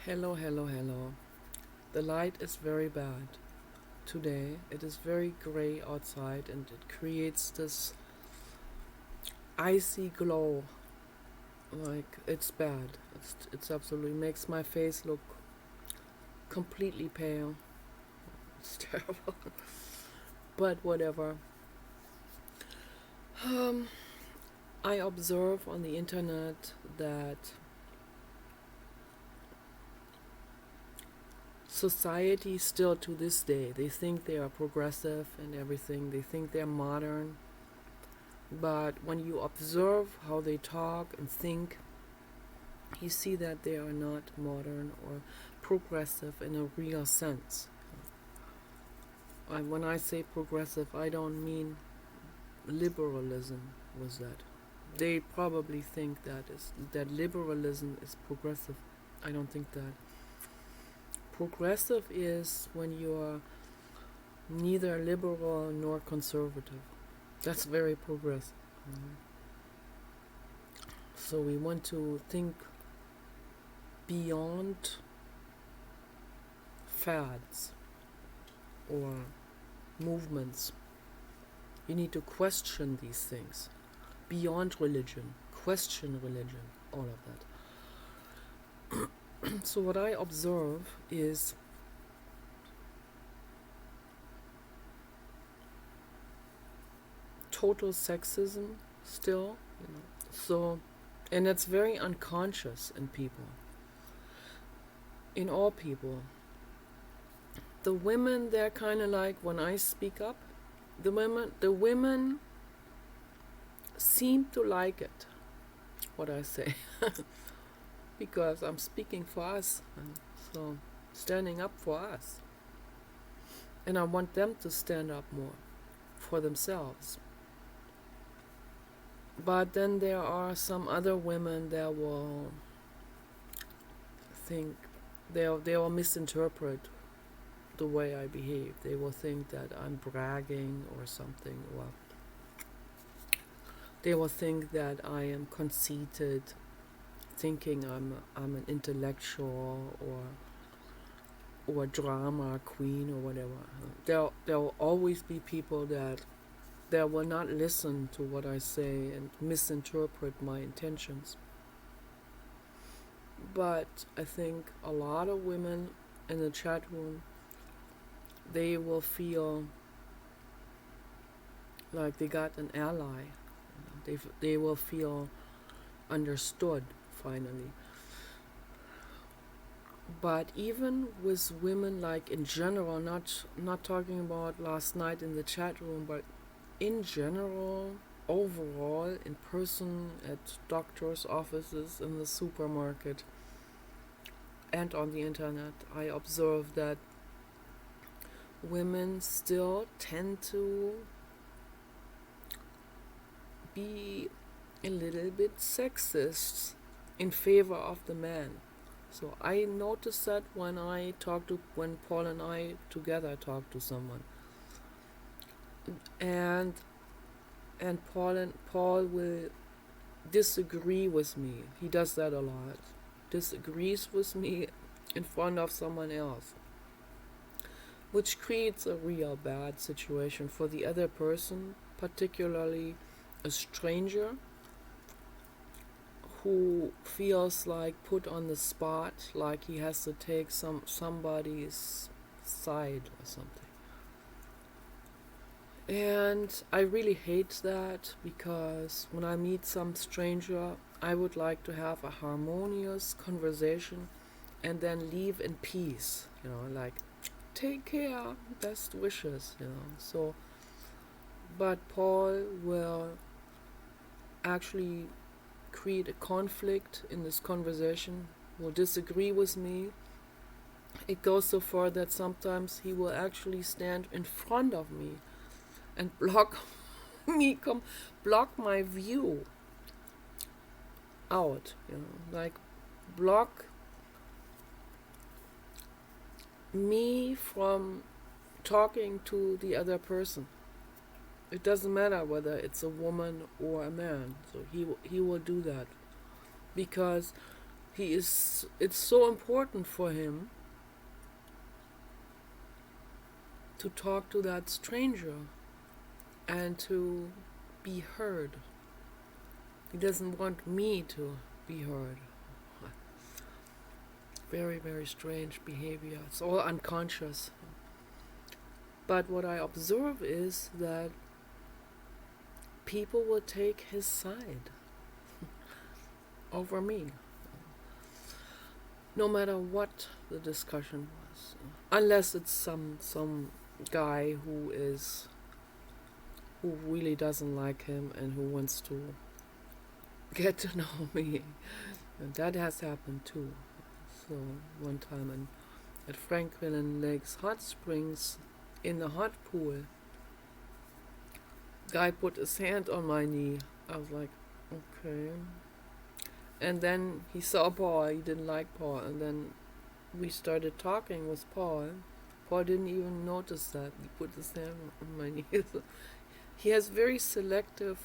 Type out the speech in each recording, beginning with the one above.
Hello, hello, hello. The light is very bad. Today it is very gray outside and it creates this icy glow. Like it's bad. It's absolutely makes my face look completely pale. It's terrible. But whatever. Um, I observe on the internet that society still to this day, they think they are progressive and everything. They think they're modern. But when you observe how they talk and think, you see that they are not modern or progressive in a real sense. And when I say progressive, I don't mean liberalism with that. They probably think that liberalism is progressive. I don't think that. Progressive is when you're neither liberal nor conservative. That's very progressive. So we want to think beyond fads or movements. You need to question these things beyond religion, question religion, all of that. So what I observe is total sexism still, So, and it's very unconscious in people, in all people. The women, they're kind of like when I speak up, the women seem to like it, what I say, because I'm speaking for us, so standing up for us. And I want them to stand up more for themselves. But then there are some other women that will think, they will misinterpret the way I behave. They will think that I'm bragging or something, or they will think that I am conceited, thinking I'm an intellectual or drama queen or whatever. There will always be people that will not listen to what I say and misinterpret my intentions. But I think a lot of women in the chat room, they will feel like they got an ally. They will feel understood finally. But even with women, like in general, not talking about last night in the chat room, but in general, overall, in person, at doctors' offices, in the supermarket, and on the internet, I observe that women still tend to be a little bit sexist in favor of the man. So I noticed that when Paul and I together talk to someone, and Paul will disagree with me. He does that a lot. Disagrees with me in front of someone else, which creates a real bad situation for the other person, particularly a stranger who feels like put on the spot, like he has to take somebody's side or something. And I really hate that, because when I meet some stranger, I would like to have a harmonious conversation and then leave in peace, like take care, best wishes, So, but Paul will actually create a conflict in this conversation, will disagree with me. It goes so far that sometimes he will actually stand in front of me and block block my view out, like block me from talking to the other person. It doesn't matter whether it's a woman or a man. So he will do that, because it's so important for him to talk to that stranger and to be heard. He doesn't want me to be heard. Very, very strange behavior. It's all unconscious. But what I observe is that people will take his side over me, no matter what the discussion was, unless it's some guy who really doesn't like him and who wants to get to know me. And that has happened too. So one time at Franklin Lakes Hot Springs, in the hot pool, guy put his hand on my knee. I was like, okay. And then he saw Paul. He didn't like Paul. And then we started talking with Paul. Paul didn't even notice that he put his hand on my knee. He has very selective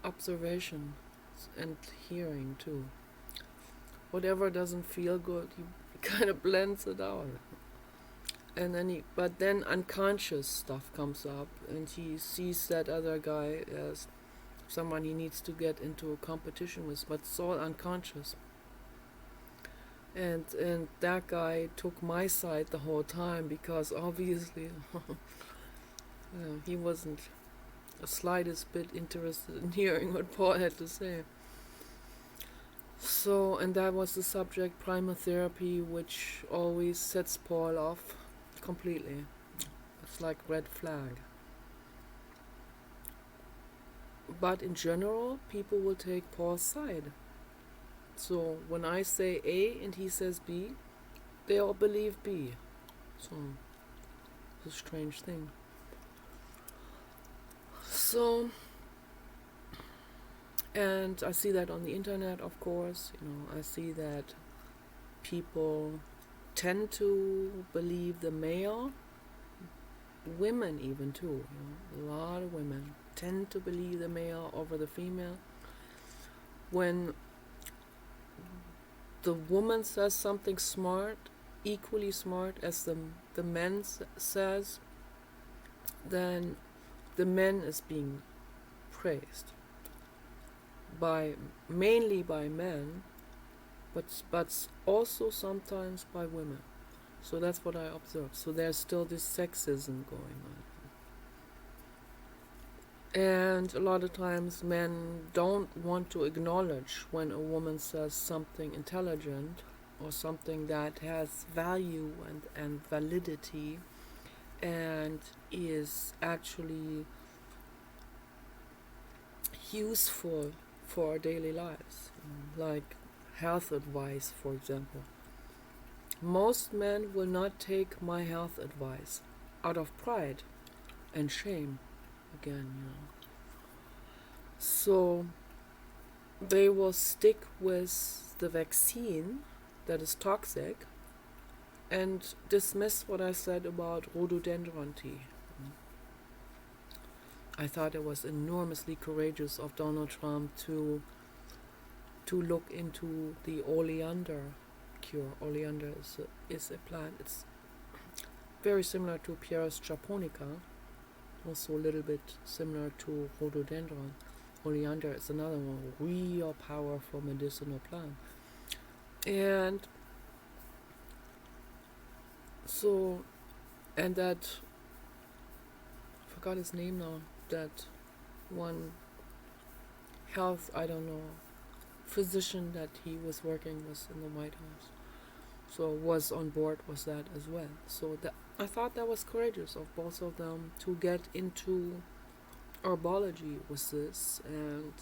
observation and hearing too. Whatever doesn't feel good, he kind of blends it out. And then but then unconscious stuff comes up, and he sees that other guy as someone he needs to get into a competition with, but it's all unconscious. And that guy took my side the whole time, because obviously he wasn't the slightest bit interested in hearing what Paul had to say. So, and that was the subject, primotherapy, which always sets Paul off completely. It's like red flag. But in general, people will take Paul's side. So when I say A and he says B, they all believe B. So it's a strange thing. So, and I see that on the internet, of course. I see that people tend to believe the male. Women even too. A lot of women tend to believe the male over the female. When the woman says something smart, equally smart as the man says, then the man is being praised mainly by men, but also sometimes by women. So that's what I observe. So there's still this sexism going on. And a lot of times men don't want to acknowledge when a woman says something intelligent or something that has value and validity and is actually useful for our daily lives, like health advice, for example. Most men will not take my health advice out of pride and shame, again, So they will stick with the vaccine that is toxic and dismiss what I said about rhododendron tea. I thought it was enormously courageous of Donald Trump to look into the oleander cure. Oleander is a plant. It's very similar to Pieris japonica, also a little bit similar to rhododendron. Oleander is another one, real powerful medicinal plant. And so, and that, I forgot his name now, that one physician that he was working with in the White House, so was on board with that as well. So I thought that was courageous of both of them to get into herbology with this and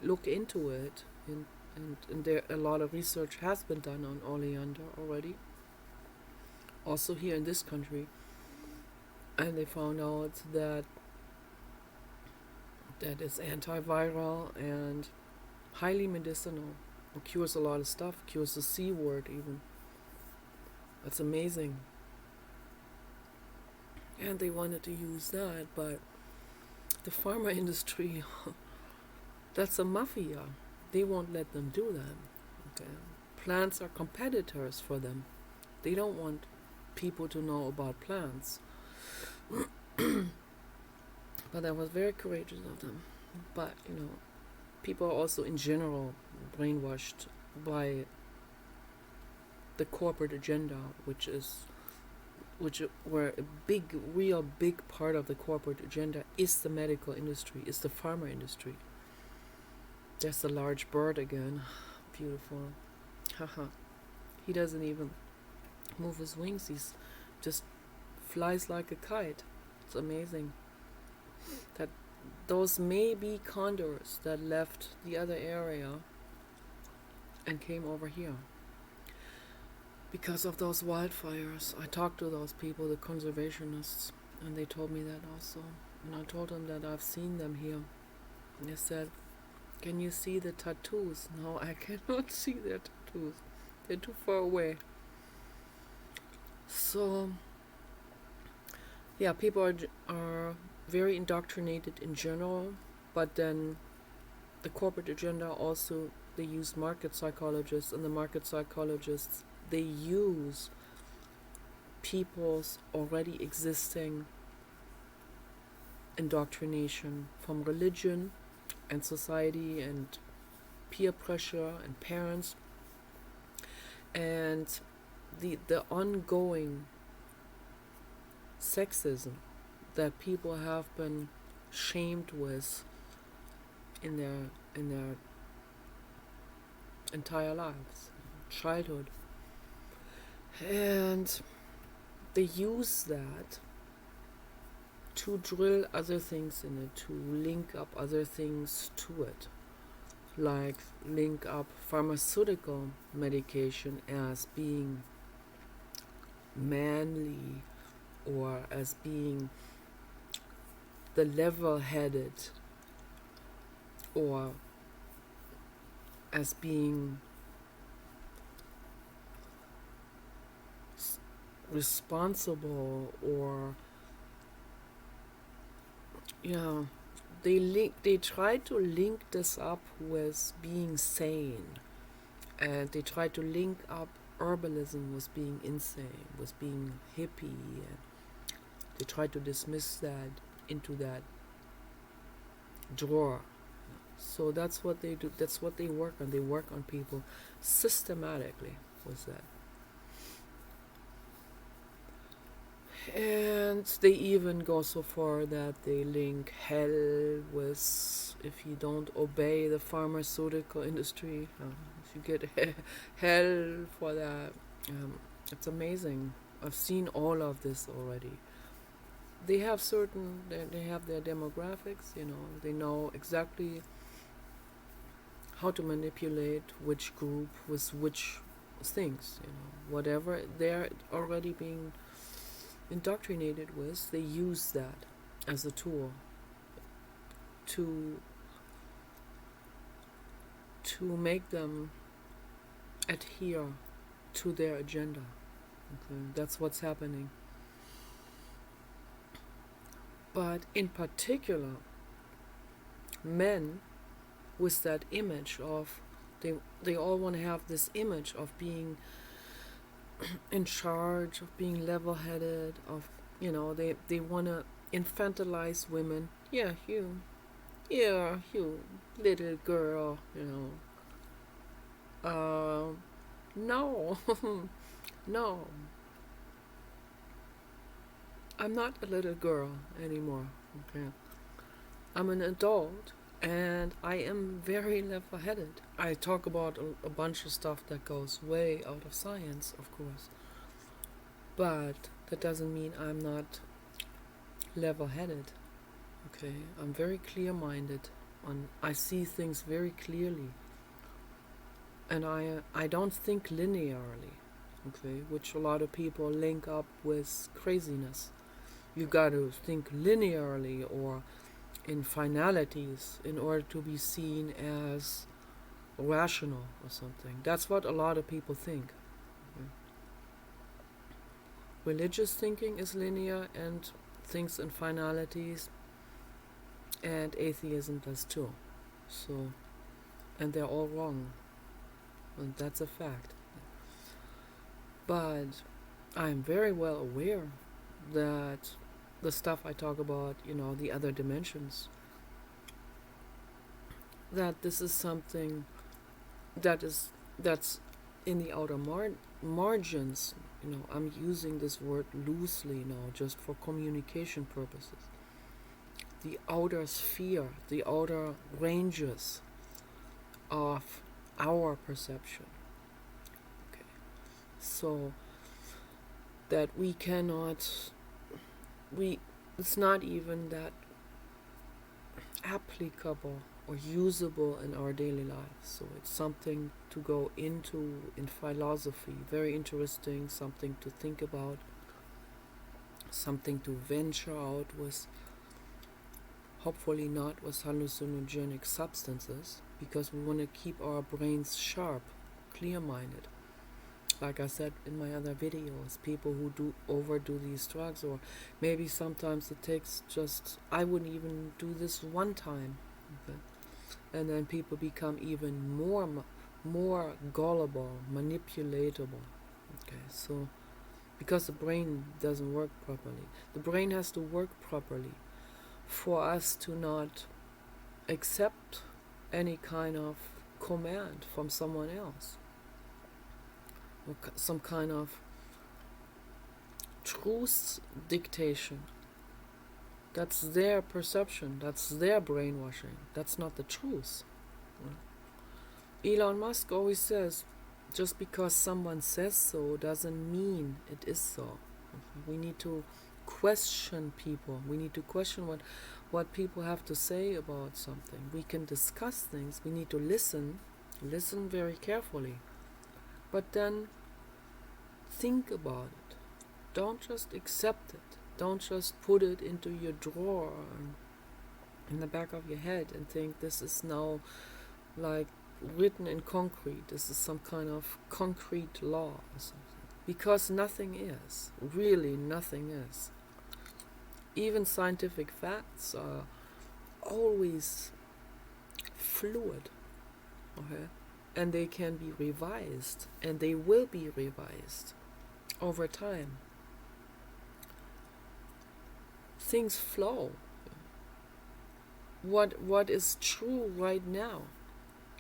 look into it, and there a lot of research has been done on oleander already, also here in this country, and they found out that it's antiviral and highly medicinal. It cures a lot of stuff, cures the C word even. It's amazing. And they wanted to use that, but the pharma industry, that's a mafia. They won't let them do that. Okay. Plants are competitors for them. They don't want people to know about plants. But that was very courageous of them. But, people are also in general brainwashed by the corporate agenda, which where a real big part of the corporate agenda is the medical industry, is the pharma industry. There's the large bird again. Beautiful. Haha. He doesn't even move his wings. He's just flies like a kite. It's amazing. That those may be condors that left the other area and came over here because of those wildfires. I talked to those people, the conservationists, and they told me that also. And I told them that I've seen them here. And they said, "Can you see the tattoos?" No, I cannot see their tattoos. They're too far away. So, yeah, people are very indoctrinated in general, but then the corporate agenda also, they use market psychologists, and the market psychologists, they use people's already existing indoctrination from religion and society and peer pressure and parents and the ongoing sexism that people have been shamed with in their entire lives, childhood. And they use that to drill other things in it, to link up other things to it, like link up pharmaceutical medication as being manly or as being the level-headed or as being responsible, or they try to link this up with being sane, and they try to link up herbalism with being insane, with being hippie, and they try to dismiss that into that drawer. So that's what they do. That's what they work on. They work on people systematically with that. And they even go so far that they link hell with, if you don't obey the pharmaceutical industry, if you get hell for that. It's amazing. I've seen all of this already. They have they have their demographics, they know exactly how to manipulate which group with which things, whatever they're already being indoctrinated with, they use that as a tool to make them adhere to their agenda. Okay, that's what's happening. But in particular, men with that image of, they all want to have this image of being in charge, of being level-headed, of, they want to infantilize women. You little girl, no, no, I'm not a little girl anymore, okay? I'm an adult, and I am very level-headed. I talk about a bunch of stuff that goes way out of science, of course. But that doesn't mean I'm not level-headed, okay? I'm very clear-minded. I see things very clearly. And I don't think linearly, okay? Which a lot of people link up with craziness. You got to think linearly or in finalities in order to be seen as rational or something. That's what a lot of people think. Okay? Religious thinking is linear and thinks in finalities, and atheism does too. So, and they're all wrong. and that's a fact. But I'm very well aware that the stuff I talk about, the other dimensions, that this is something that's in the outer margins. I'm using this word loosely now, just for communication purposes. The outer sphere, the outer ranges of our perception. Okay, so that it's not even that applicable or usable in our daily lives. So it's something to go into in philosophy, very interesting, something to think about, something to venture out with, hopefully not with hallucinogenic substances, because we want to keep our brains sharp, clear-minded. Like I said in my other videos, people who overdo these drugs, or maybe sometimes it takes just, I wouldn't even do this one time, okay? And then people become even more gullible, manipulatable. Okay, so because the brain doesn't work properly, the brain has to work properly for us to not accept any kind of command from someone else, or some kind of truth dictation. That's their perception, that's their brainwashing, that's not the truth. Elon Musk always says, just because someone says so doesn't mean it is so. We need to question people. We need to question what people have to say about something. We can discuss things. We need to listen very carefully. But then think about it. Don't just accept it. Don't just put it into your drawer in the back of your head and think this is now like written in concrete. This is some kind of concrete law or something. Because nothing is. Really nothing is. Even scientific facts are always fluid. Okay? And they can be revised. And they will be revised over time. Things flow. What is true right now,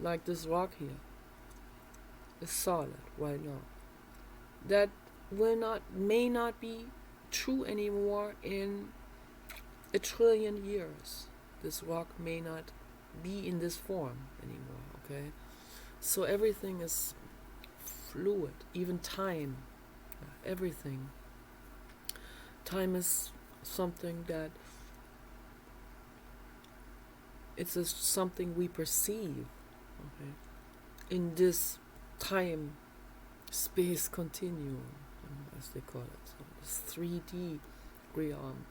like this rock here, is solid right now. That may not be true anymore in 1 trillion years. This rock may not be in this form anymore, okay? So everything is fluid, even time, everything. Time is something that it's something we perceive, okay, in this time space continuum, as they call it. So this 3D realm.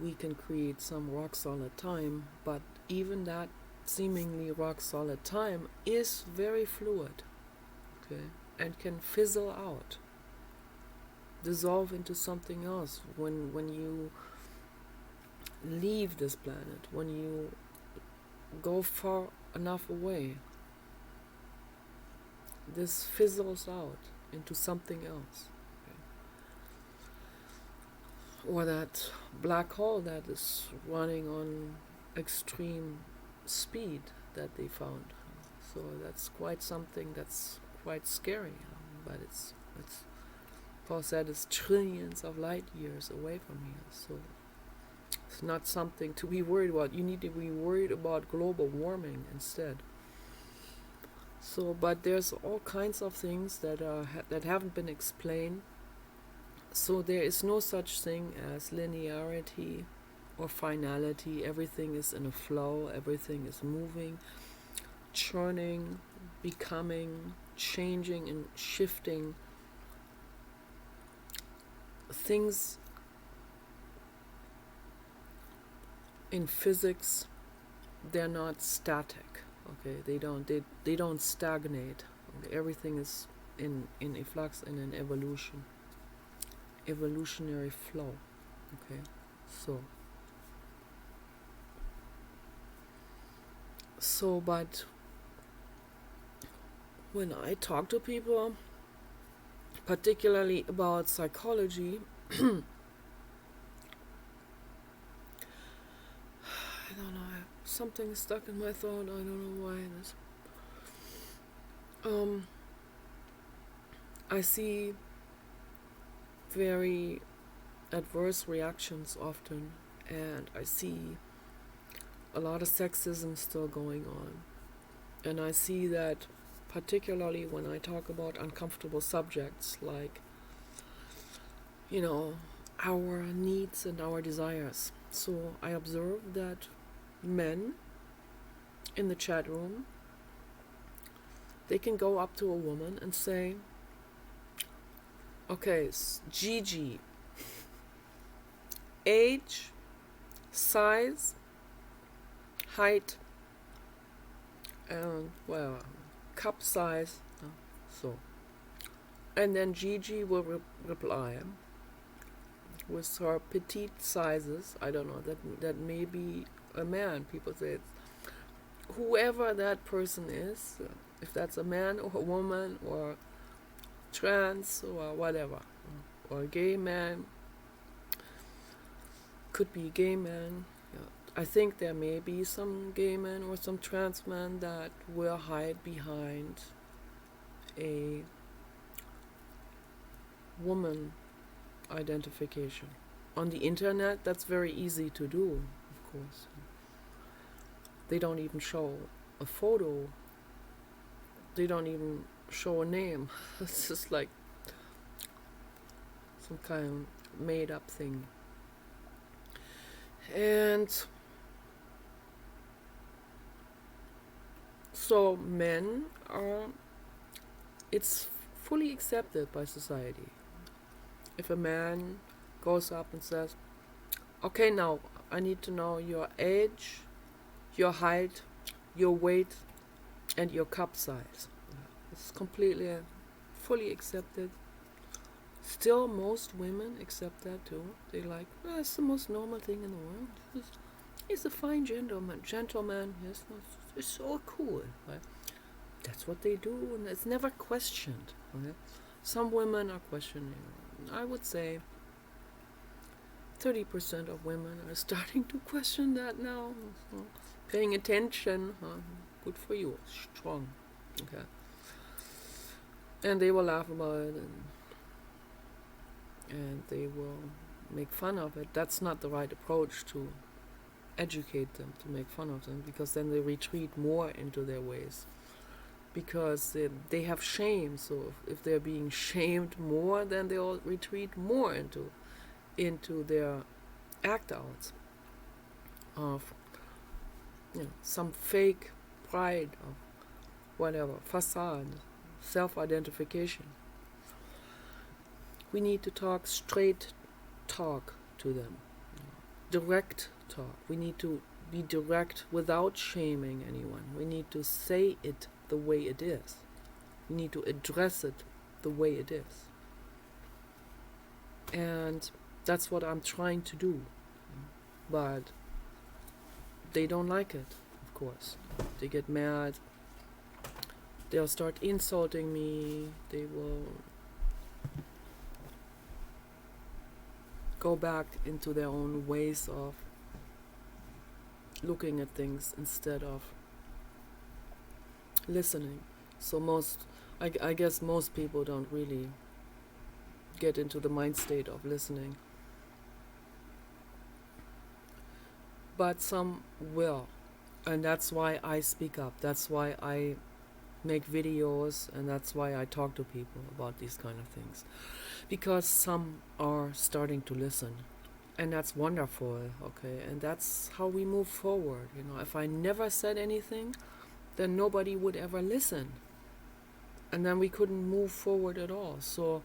We can create some rock solid time, but even that seemingly rock solid time is very fluid, okay, and can fizzle out, dissolve into something else when you leave this planet, when you go far enough away. This fizzles out into something else. Okay? Or that black hole that is running on extreme speed that they found. So that's quite something that's quite scary. But it's Paul said it's trillions of light years away from here. So it's not something to be worried about. You need to be worried about global warming instead. So, but there's all kinds of things that that haven't been explained. So there is no such thing as linearity or finality. Everything is in a flow. Everything is moving, churning, becoming, changing, and shifting. Things in physics, they're not static. Okay, they don't stagnate. Okay? Everything is in a flux and an evolutionary flow. Okay, so but when I talk to people, particularly about psychology, I don't know, something is stuck in my throat. I don't know why it is. I see very adverse reactions often, and I see a lot of sexism still going on. And I see that particularly when I talk about uncomfortable subjects like, our needs and our desires. So I observe that men in the chat room, they can go up to a woman and say, okay, Gigi, age, size, height, and, cup size. So, and then Gigi will reply with her petite sizes. I don't know, that may be a man. People say it's whoever that person is, if that's a man or a woman or trans or whatever, or a gay man, could be a gay man. I think there may be some gay men or some trans men that will hide behind a woman identification. On the internet, that's very easy to do, of course. They don't even show a photo. They don't even show a name. It's just like some kind of made up thing. And so men are, it's fully accepted by society. If a man goes up and says, okay, now I need to know your age, your height, your weight, and your cup size. It's completely, fully accepted. Still, most women accept that too. They're like, well, it's the most normal thing in the world. He's a fine gentleman. Yes, it's so cool. Right? That's what they do, and it's never questioned. Okay? Some women are questioning. I would say 30% of women are starting to question that now. So paying attention. Good for you. Strong. Okay. And they will laugh about it, and they will make fun of it. That's not the right approach to educate them, to make fun of them, because then they retreat more into their ways. Because they have shame, so if they're being shamed more, then they'll retreat more into their act outs of some fake pride of whatever, facade, self-identification. We need to talk straight talk to them, direct talk. We need to be direct without shaming anyone. We need to say it the way it is. We need to address it the way it is. And that's what I'm trying to do. But they don't like it, of course. They get mad. They'll start insulting me. They will go back into their own ways of looking at things instead of listening. So I guess most people don't really get into the mind state of listening. But some will. And that's why I speak up. That's why I make videos, and that's why I talk to people about these kind of things. Because some are starting to listen. And that's wonderful, okay? And that's how we move forward. If I never said anything, then nobody would ever listen. And then we couldn't move forward at all. So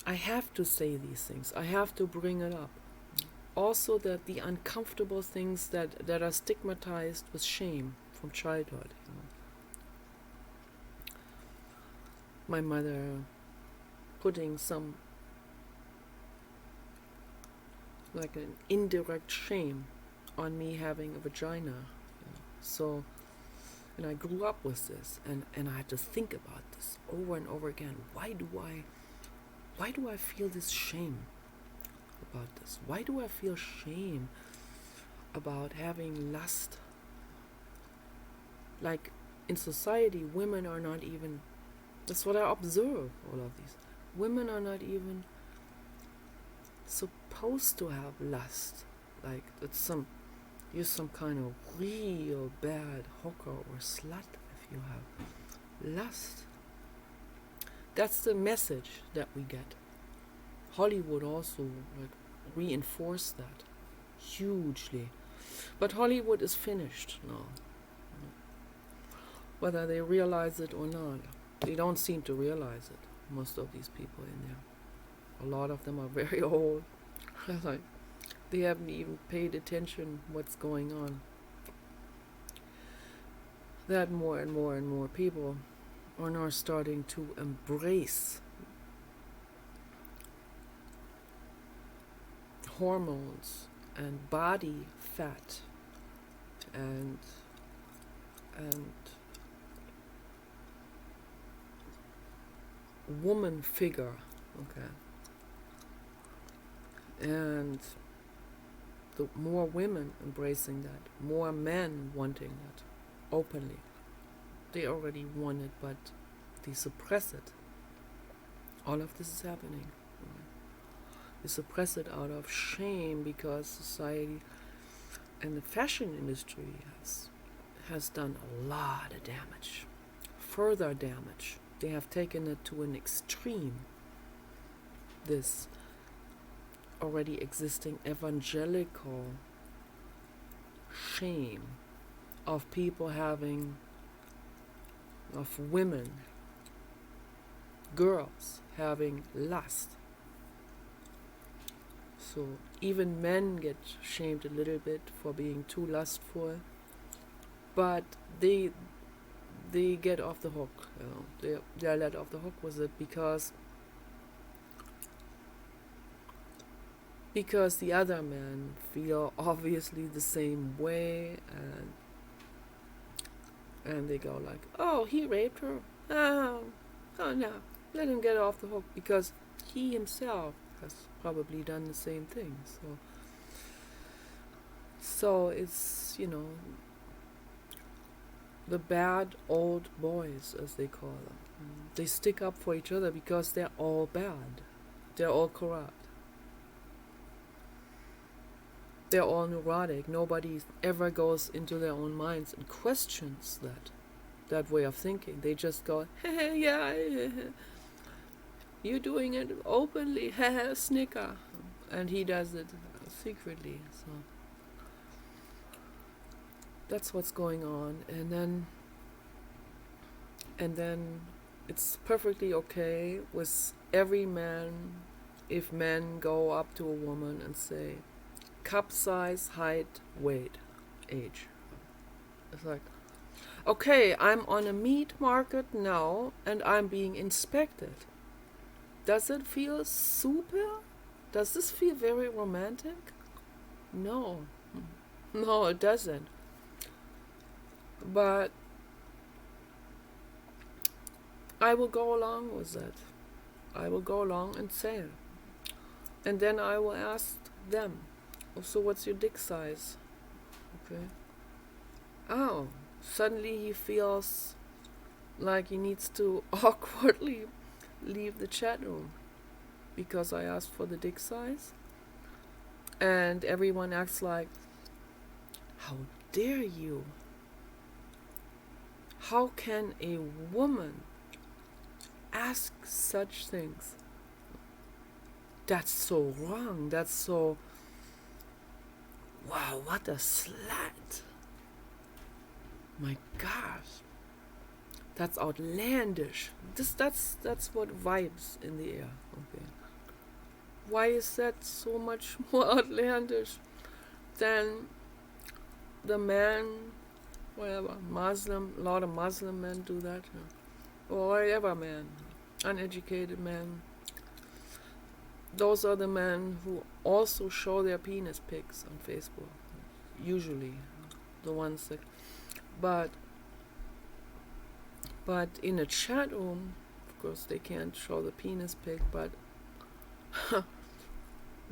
I have to say these things. I have to bring it up. Also that the uncomfortable things that are stigmatized with shame from childhood. My mother putting some like an indirect shame on me having a vagina. So And I grew up with this, and I had to think about this over and over again. Why do I feel this shame about this? Why do I feel shame about having lust? Like, in society, women are not even, that's what I observe, all of these. Women are not even supposed to have lust. Like, you're some kind of real bad hooker or slut if you have lust. That's the message that we get. Hollywood also like reinforced that hugely. But Hollywood is finished now. Whether they realize it or not. They don't seem to realize it, most of these people in there. A lot of them are very old. Like, they haven't even paid attention what's going on. That more and more and more people are now starting to embrace hormones and body fat and woman figure, okay. And the more women embracing that, more men wanting that openly. They already want it, but they suppress it. All of this is happening. They suppress it out of shame because society and the fashion industry has done a lot of damage. Further damage. They have taken it to an extreme. This already existing evangelical shame of people having, of women, girls having lust. So even men get shamed a little bit for being too lustful, but they get off the hook. They're let off the hook with it because the other men feel obviously the same way, and they go like, oh, he raped her. Oh no, let him get off the hook, because he himself has probably done the same thing. So it's, the bad old boys, as they call them. They stick up for each other because they're all bad. They're all corrupt. They're all neurotic. Nobody ever goes into their own minds and questions that way of thinking. They just go, hey, yeah, you're doing it openly, snicker. And he does it secretly. So that's what's going on. And then it's perfectly okay with every man if men go up to a woman and say, cup size, height, weight, age. It's like, okay, I'm on a meat market now and I'm being inspected. Does it feel super? Does this feel very romantic? No. No, it doesn't. But I will go along with it. I will go along and say it. And then I will ask them, so what's your dick size? Okay. Oh, suddenly he feels like he needs to awkwardly leave the chat room because I asked for the dick size. And everyone acts like, how dare you? How can a woman ask such things? That's so wrong. That's so... Wow, what a slut. My gosh. That's outlandish. That's what vibes in the air. Okay. Why is that so much more outlandish than the man, whatever, Muslim, a lot of Muslim men do that, or whatever man, uneducated men. Those are the men who also show their penis pics on Facebook, usually, the ones that, but But in a chat room, of course, they can't show the penis pic, but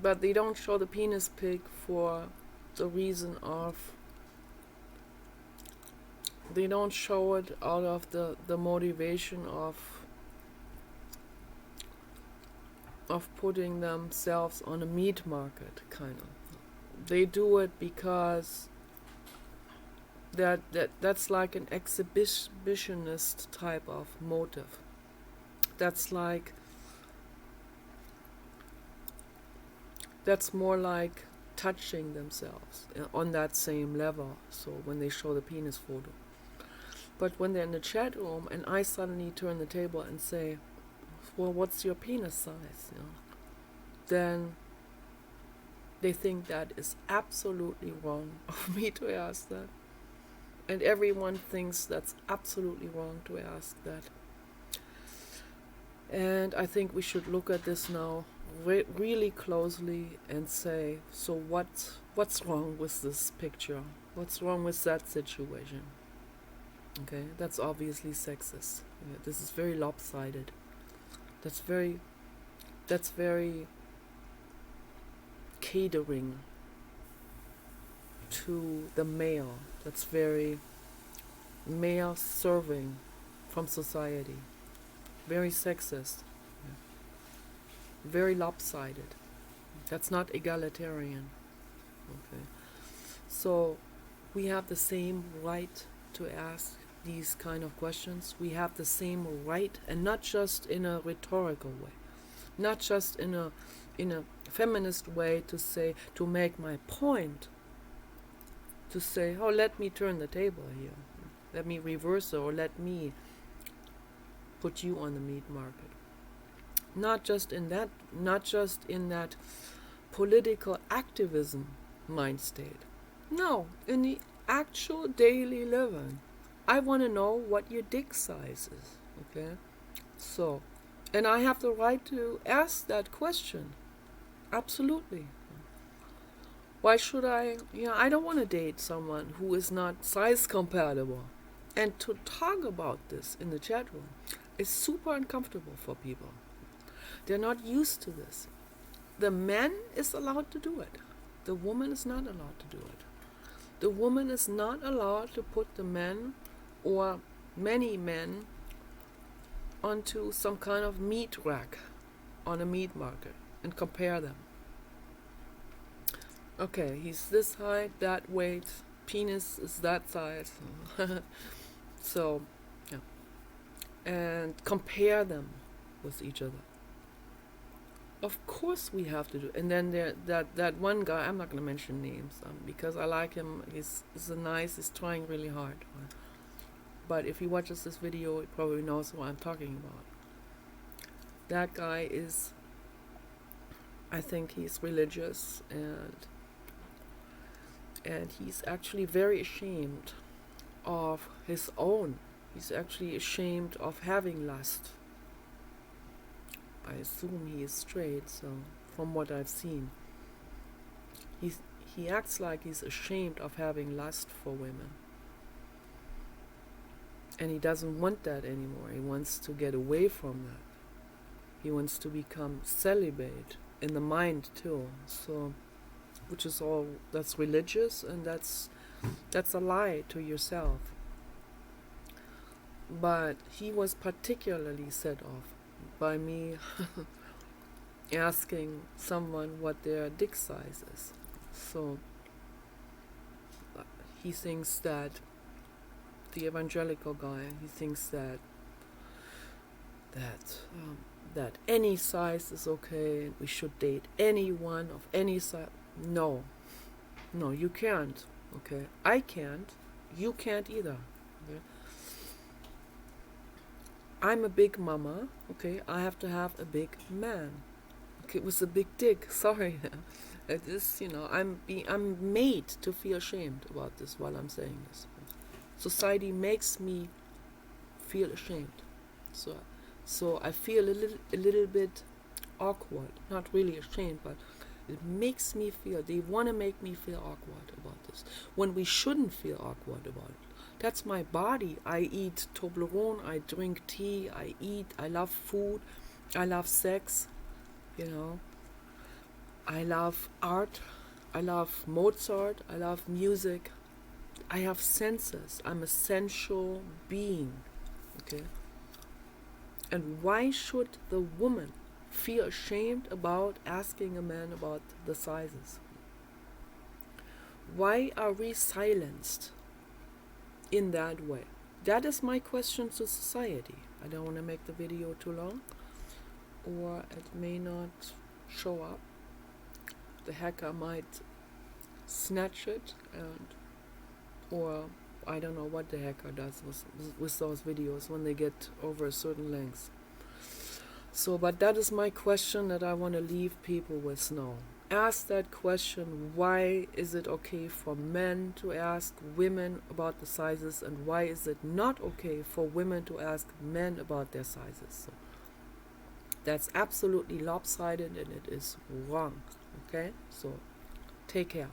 but they don't show the penis pic for the reason of, they don't show it out of the motivation of putting themselves on a meat market, kind of. They do it because that's like an exhibitionist type of motive. That's more like touching themselves on that same level. So when they show the penis photo. But when they're in the chat room and I suddenly turn the table and say, well, what's your penis size? Then they think that is absolutely wrong of me to ask that. And everyone thinks that's absolutely wrong to ask that. And I think we should look at this now really closely and say, so what's wrong with this picture? What's wrong with that situation? Okay, that's obviously sexist. Yeah, this is very lopsided. That's very catering to the male. That's very male serving from society. Very sexist. Yeah. Very lopsided. That's not egalitarian. Okay. So we have the same right to ask these kind of questions. We have the same right, and not just in a rhetorical way, not just in a feminist way to make my point, to say, oh, let me turn the table here, let me reverse it, or let me put you on the meat market. Not just in that political activism mind state. No, in the actual daily living. I want to know what your dick size is, okay? So, and I have the right to ask that question. Absolutely. Why should I? I don't want to date someone who is not size compatible. And to talk about this in the chat room is super uncomfortable for people. They're not used to this. The man is allowed to do it. The woman is not allowed to do it. The woman is not allowed to put the men or many men onto some kind of meat rack on a meat market and compare them. Okay, he's this height, that weight, penis is that size. So, yeah. And compare them with each other. Of course we have to do. And then that one guy, I'm not going to mention names because I like him. He's trying really hard. But if he watches this video, he probably knows what I'm talking about. That guy is, I think he's religious, and he's actually very ashamed of his own. He's actually ashamed of having lust. I assume he is straight, so from what I've seen, he acts like he's ashamed of having lust for women. And he doesn't want that anymore. He wants to get away from that. He wants to become celibate in the mind too. So, which is all, that's religious, and that's a lie to yourself. But he was particularly set off by me asking someone what their dick size is. So he thinks that, the evangelical guy, he thinks that any size is okay, and we should date anyone of any size. No, you can't. Okay, I can't. You can't either. Okay? I'm a big mama. Okay, I have to have a big man. Okay, with a big dick. Sorry, it is. I'm made to feel ashamed about this while I'm saying this. Society makes me feel ashamed. So I feel a little bit awkward. Not really ashamed, but it makes me feel, they want to make me feel awkward about this. When we shouldn't feel awkward about it. That's my body. I eat Toblerone, I drink tea, I eat, I love food, I love sex, you know. I love art, I love Mozart, I love music. I have senses. I'm a sensual being, okay? And why should the woman feel ashamed about asking a man about the sizes? Why are we silenced in that way? That is my question to society. I don't want to make the video too long, or it may not show up. The hacker might snatch it, and or I don't know what the hacker does with those videos when they get over a certain length. So, but that is my question that I want to leave people with now. Ask that question: why is it okay for men to ask women about the sizes, and why is it not okay for women to ask men about their sizes? So that's absolutely lopsided, and it is wrong. Okay, so take care.